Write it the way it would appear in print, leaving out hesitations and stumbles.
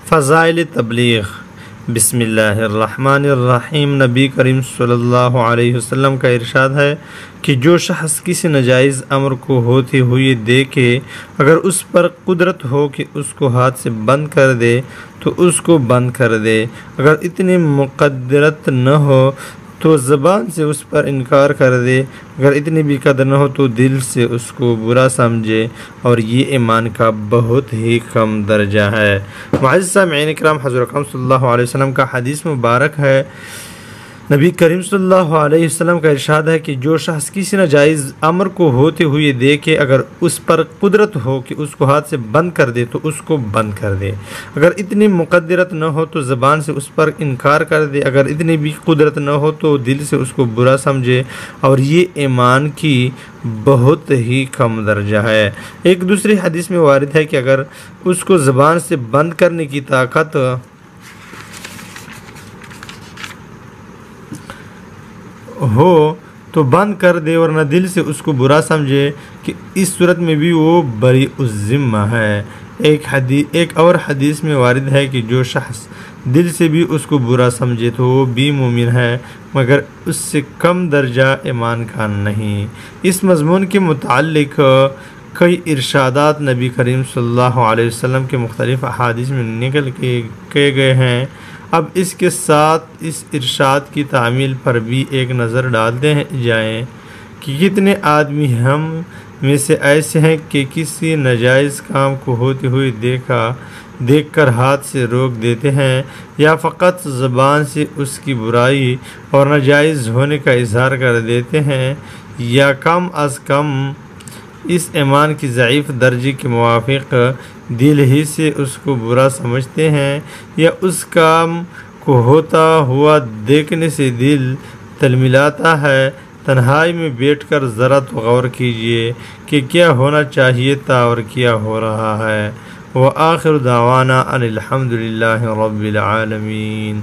فضائل تبلیغ۔ بسم اللہ الرحمن الرحیم۔ نبی کریم صلی اللہ علیہ وسلم کا ارشاد ہے کہ جو شخص کسی ناجائز امر کو ہوتے ہوئے دیکھے، اگر اس پر قدرت ہو کہ اس کو ہاتھ سے بند کر دے تو اس کو بند کر دے، اگر اتنی مقدرت نہ ہو تو زبان سے اس پر انکار کر دے، اگر اتنی بھی قدر نہ ہو تو دل سے اس کو برا سمجھے، اور یہ ایمان کا بہت ہی کم درجہ ہے۔ معزز سامعین کرام، حضور اکرم صلی اللہ علیہ وسلم کا حدیث مبارک ہے، نبی کریم صلی اللہ علیہ وسلم کا ارشاد ہے کہ جو شخص کسی ناجائز امر کو ہوتے ہوئے دیکھے، اگر اس پر قدرت ہو کہ اس کو ہاتھ سے بند کر دے تو اس کو بند کر دے، اگر اتنی مقدرت نہ ہو تو زبان سے اس پر انکار کر دے، اگر اتنی بھی قدرت نہ ہو تو دل سے اس کو برا سمجھے، اور یہ ایمان کی بہت ہی کم درجہ ہے۔ ایک دوسری حدیث میں وارد ہے کہ اگر اس کو زبان سے بند کرنے کی طاقت ہو تو بند کر دے، ورنہ دل سے اس کو برا سمجھے کہ اس صورت میں بھی وہ بری الذمہ ہے۔ ایک اور حدیث میں وارد ہے کہ جو شخص دل سے بھی اس کو برا سمجھے تو وہ بھی مومن ہے، مگر اس سے کم درجہ ایمان کا نہیں۔ اس مضمون کے متعلق کئی ارشادات نبی کریم صلی اللہ علیہ وسلم کے مختلف احادیث میں نقل کیے گئے ہیں۔ اب اس کے ساتھ اس ارشاد کی تعمیل پر بھی ایک نظر ڈالتے جائیں کہ کتنے آدمی ہم میں سے ایسے ہیں کہ کسی ناجائز کام کو ہوتے ہوئے دیکھ کر ہاتھ سے روک دیتے ہیں، یا فقط زبان سے اس کی برائی اور ناجائز ہونے کا اظہار کر دیتے ہیں، یا کم از کم اس ایمان کی ضعیف درجے کے موافق دل ہی سے اس کو برا سمجھتے ہیں، یا اس کام کو ہوتا ہوا دیکھنے سے دل تلملاتا ہے۔ تنہائی میں بیٹھ کر ذرا تو غور کیجئے کہ کیا ہونا چاہیے تھا اور کیا ہو رہا ہے۔ وآخر دعوانا ان الحمد للہ رب العالمین۔